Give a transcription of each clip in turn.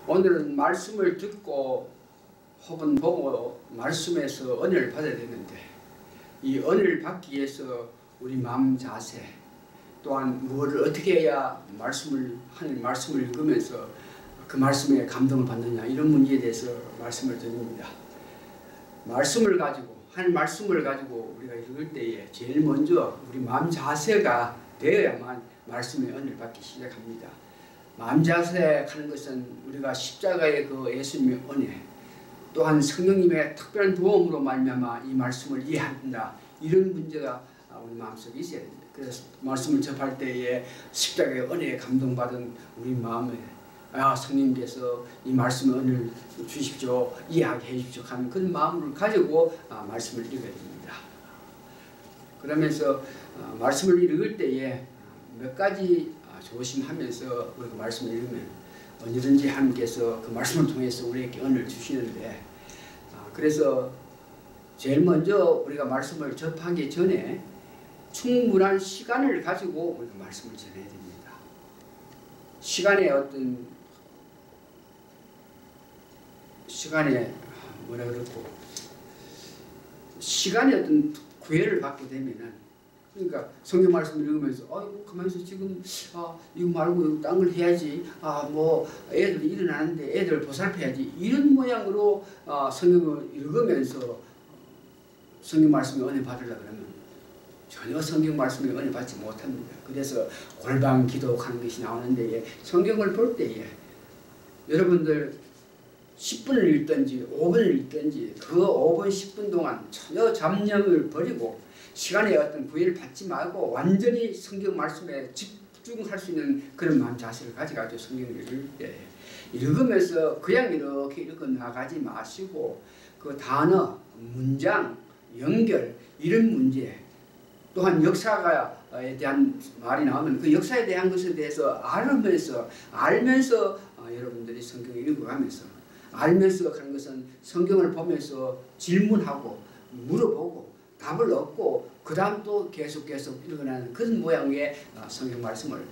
오늘은 말씀을 듣고 혹은 보고 말씀에서 은혜를 받아야 되는데, 이 은혜를 받기 위해서 우리 마음 자세, 또한 무엇을 어떻게 해야 하나님 말씀을 읽으면서 그 말씀에 감동을 받느냐, 이런 문제에 대해서 말씀을 드립니다. 하나님 말씀을 가지고 우리가 읽을 때에 제일 먼저 우리 마음 자세가 되어야만 말씀의 은혜를 받기 시작합니다. 마음 자세하는 것은 우리가 십자가의 그 예수님의 은혜, 또한 성령님의 특별한 도움으로 말미암아 이 말씀을 이해한다, 이런 문제가 우리 마음속에 있어야 됩니다. 그래서 말씀을 접할 때에 십자가의 은혜에 감동받은 우리 마음에 성령님께서 이 말씀의 은혜를 주십시오, 이해하게 해주십시오 하는 그런 마음을 가지고 말씀을 읽어야 됩니다. 그러면서 말씀을 읽을 때에 몇 가지 조심하면서 우리가 말씀을 읽으면 언제든지 하나님께서 그 말씀을 통해서 우리에게 은혜를 주시는데, 그래서 제일 먼저 우리가 말씀을 접하기 전에 충분한 시간을 가지고 우리가 말씀을 전해야 됩니다. 시간에 어떤 구애를 받게 되면은, 그러니까 성경 말씀을 읽으면서 가만있어, 지금 이거 말고 딴 걸 해야지, 뭐 애들이 일어나는데 애들 보살펴야지, 이런 모양으로 성경을 읽으면서 성경 말씀에 은혜 받으려고 그러면 전혀 성경 말씀에 은혜 받지 못합니다. 그래서 골방 기도하는 것이 나오는데, 성경을 볼 때에 여러분들 10분을 읽든지 5분을 읽든지 그 5분 10분 동안 전혀 잡념을 버리고 시간에 어떤 구애를 받지 말고 완전히 성경 말씀에 집중할 수 있는 그런 마음 자세를 가져가지고 성경을 읽을 때, 읽으면서 그냥 이렇게 읽어 나가지 마시고 그 단어, 문장, 연결, 이런 문제, 또한 역사에 대한 말이 나오면 그 역사에 대한 것에 대해서 알면서 여러분들이 성경을 읽어가면서 알면서 하는 것은 성경을 보면서 질문하고 물어보고 답을 얻고 그 다음 또 계속 읽어나가는 그런 모양의 성경 말씀을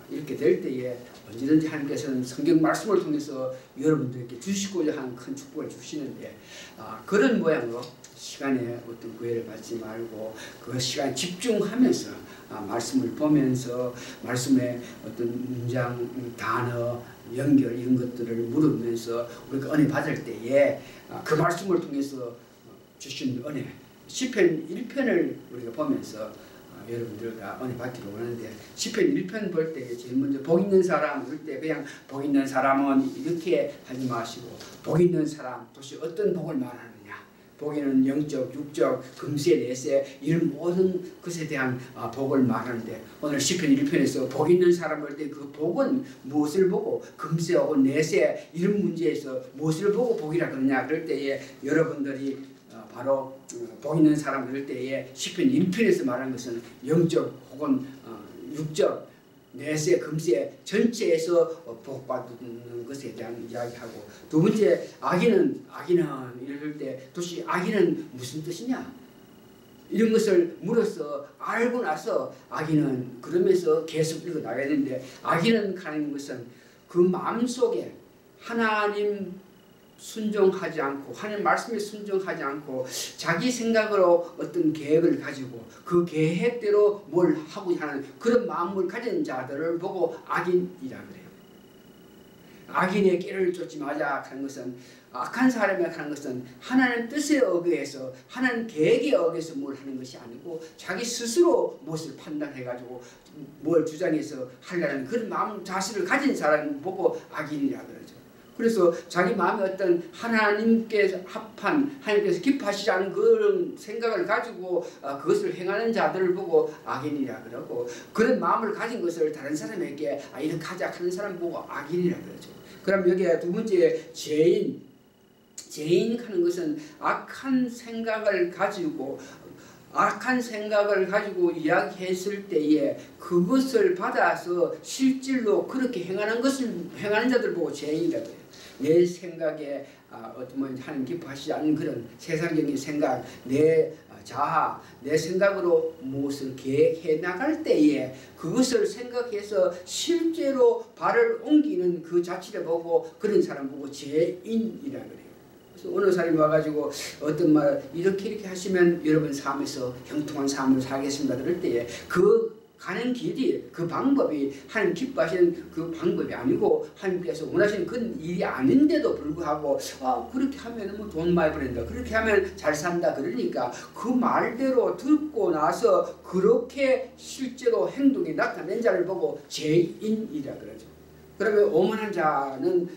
읽게 될 때에 언제든지 하나님께서는 성경 말씀을 통해서 여러분들에게 주시고자 하는 큰 축복을 주시는데, 그런 모양으로 시간에 어떤 구애를 받지 말고 그 시간에 집중하면서 말씀을 보면서 말씀의 어떤 문장, 단어, 연결, 이런 것들을 물으면서 우리가 은혜 받을 때에 그 말씀을 통해서 주신 은혜, 시편 1편을 우리가 보면서 여러분들과 은혜 받기를 원하는데, 시편 1편 볼 때 제일 먼저 복 있는 사람 그럴 때 그냥 복 있는 사람은 이렇게 하지 마시고, 복 있는 사람 도대체 어떤 복을 말하느냐, 복에는 영적, 육적, 금세, 내세, 이런 모든 것에 대한 복을 말하는데, 오늘 시편 1편에서 복 있는 사람 볼 때 그 복은 무엇을 보고, 금세 혹은 내세, 이런 문제에서 무엇을 보고 복이라 그러냐, 그럴 때에 여러분들이 바로 복 있는 사람 그럴 때에 시편 1편에서 말하는 것은 영적 혹은 육적, 내세, 금세 전체에서 복받는 것에 대한 이야기하고, 두 번째 악인은 이럴 때 도대체 악인은 무슨 뜻이냐, 이런 것을 물어서 알고 나서 악인은 그러면서 계속 읽어 나가야 되는데, 악인은 하는 것은 그 마음속에 하나님 순종하지 않고, 하나님 말씀에 순종하지 않고 자기 생각으로 어떤 계획을 가지고 그 계획대로 뭘 하고자 하는 그런 마음을 가진 자들을 보고 악인이라 그래요. 악인의 길을 쫓지 마자 하는 것은, 악한 사람이 하는 것은 하나님 뜻에 어겨서 하나님 계획에 어겨서 뭘 하는 것이 아니고 자기 스스로 무엇을 판단해가지고 뭘 주장해서 하려는 그런 마음 자세를 가진 사람을 보고 악인이라 그러죠. 그래서 자기 마음에 어떤 하나님께서 합한, 하나님께서 기뻐하시지 않은 그런 생각을 가지고 그것을 행하는 자들을 보고 악인이라 그러고, 그런 마음을 가진 것을 다른 사람에게 이렇게 하자 하는 사람 보고 악인이라 그러죠. 그럼 여기에 두 번째 죄인 하는 것은 악한 생각을 가지고 악한 생각을 가지고 이야기했을 때에 그것을 받아서 실질로 그렇게 행하는 자들 보고 죄인이라고 해요. 내 생각에 어떤 하나님 기뻐하시지 않는 그런 세상적인 생각, 내 자아, 내 생각으로 무엇을 계획해 나갈 때에 그것을 생각해서 실제로 발을 옮기는 그 자체를 보고 그런 사람 보고 죄인이라 그래요. 그래서 어느 사람이 와가지고 어떤 말 이렇게 하시면 여러분 삶에서 형통한 삶을 살겠습니다 그럴 때에 그 가는 길이 그 방법이 하나님 기뻐하시는 그 방법이 아니고 하나님께서 원하시는 그런 일이 아닌데도 불구하고 그렇게 하면 뭐 돈 많이 벌린다, 그렇게 하면 잘 산다 그러니까 그 말대로 듣고 나서 그렇게 실제로 행동이 나타낸 자를 보고 죄인이라 그러죠. 그러면 오만한 자는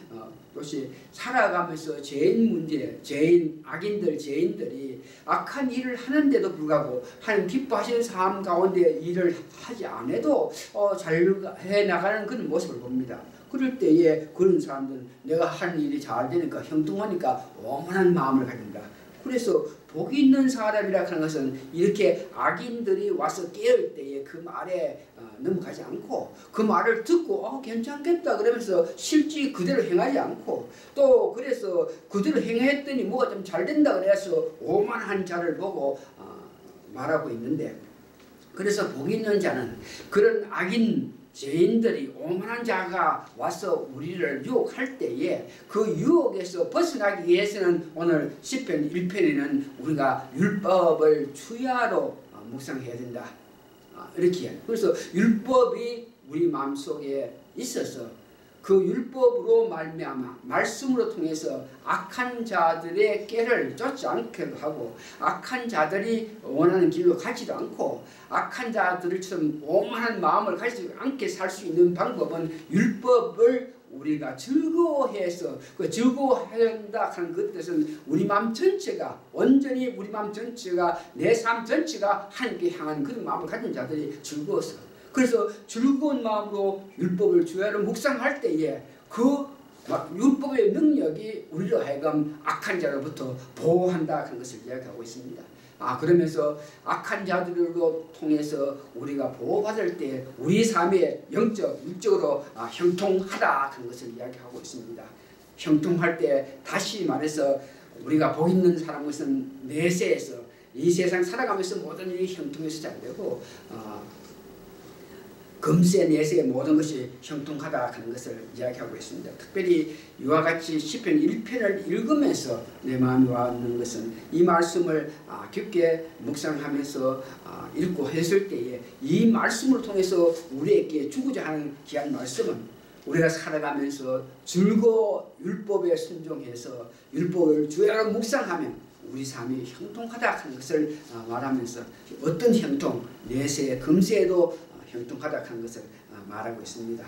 또시 살아가면서 죄인 문제, 죄인, 악인들, 죄인들이 악한 일을 하는데도 불구하고 하나님 기뻐하시는 삶 가운데 일을 하지 않아도 잘 해나가는 그런 모습을 봅니다. 그럴 때에 그런 사람들은 내가 하는 일이 잘 되니까 형통하니까 오만한 마음을 가진다. 그래서 복 있는 사람이라 하는 것은 이렇게 악인들이 와서 깨울 때에 그 말에 넘어가지 않고 그 말을 듣고 괜찮겠다 그러면서 실제 그대로 행하지 않고 또 그래서 그대로 행했더니 뭐가 좀 잘 된다 그래서 오만한 자를 보고 말하고 있는데, 그래서 복 있는 자는 그런 악인 죄인들이 오만한 자가 와서 우리를 유혹할 때에 그 유혹에서 벗어나기 위해서는 오늘 시편 1편에는 우리가 율법을 주야로 묵상해야 된다. 이렇게. 그래서 율법이 우리 마음속에 있어서 그 율법으로 말미암아 말씀으로 통해서 악한 자들의 꾀를 쫓지 않게 하고 악한 자들이 원하는 길로 가지도 않고 악한 자들처럼 오만한 마음을 가지지 않게 살 수 있는 방법은 율법을 우리가 즐거워해서 그 즐거워한다 하는 그 뜻은 우리 마음 전체가 온전히 우리 마음 전체가 내 삶 전체가 하나님께 향한 그런 마음을 가진 자들이 즐거워서, 그래서 즐거운 마음으로 율법을 주야로 묵상할 때에 그 율법의 능력이 우리로 하여금 악한 자로부터 보호한다 하는 것을 이야기하고 있습니다. 그러면서 악한 자들로 통해서 우리가 보호받을 때 우리 삶의 영적, 육적으로 형통하다 하는 것을 이야기하고 있습니다. 형통할 때 다시 말해서 우리가 복 있는 사람은 것은 내세에서 이 세상 살아가면서 모든 일이 형통해서 잘 되고 금세 내세의 모든 것이 형통하다 하는 것을 이야기하고 있습니다. 특별히 이와 같이 시편 1편을 읽으면서 내 마음에 와닿는 것은 이 말씀을 깊게 묵상하면서 읽고 했을 때에 이 말씀을 통해서 우리에게 주고자 하는 귀한 말씀은 우리가 살아가면서 즐거워 율법에 순종해서 율법을 주야로 묵상하면 우리 삶이 형통하다 하는 것을 말하면서 어떤 형통, 내세, 금세에도 형통하다 하는 것을 말하고 있습니다.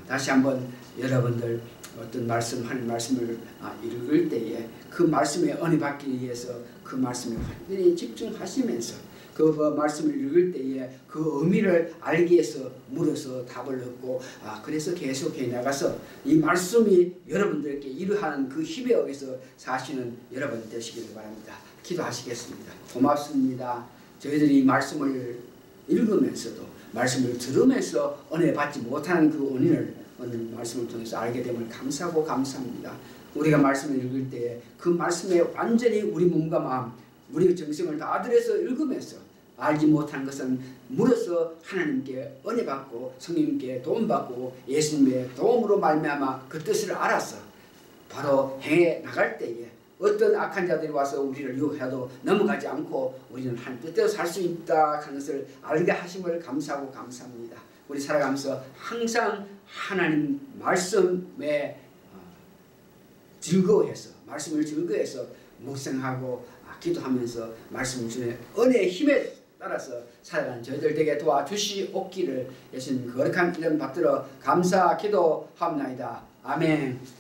다시 한번 여러분들 어떤 말씀, 하는 말씀을 읽을 때에 그 말씀에 은혜 받기 위해서 그 말씀에 완전히 집중하시면서 그 말씀을 읽을 때에 그 의미를 알기 위해서 물어서 답을 얻고 그래서 계속해 나가서 이 말씀이 여러분들께 이루하는 그 힘에 의해서 사시는 여러분 되시기를 바랍니다. 기도하시겠습니다. 고맙습니다. 저희들이 이 말씀을 읽으면서도 말씀을 들으면서 은혜 받지 못하는 그 원인을 오늘 말씀을 통해서 알게 됨을 감사하고 감사합니다. 우리가 말씀을 읽을 때 그 말씀에 완전히 우리 몸과 마음, 우리 정성을 다 들여서 읽으면서 알지 못한 것은 물어서 하나님께 은혜 받고 성령님께 도움 받고 예수님의 도움으로 말미암아 그 뜻을 알아서 바로 행해 나갈 때에 어떤 악한 자들이 와서 우리를 유혹해도 넘어가지 않고 우리는 하나님 뜻대로 살 수 있다 하는 것을 알게 하심을 감사하고 감사합니다. 우리 살아가면서 항상 하나님 말씀에 즐거워해서 말씀을 즐거워해서 묵상하고 기도하면서 말씀 주의 은혜의 힘에 따라서 살아가는 저희들 되게 도와주시옵기를 예수님 거룩한 이름 받들어 감사 기도합나이다. 아멘.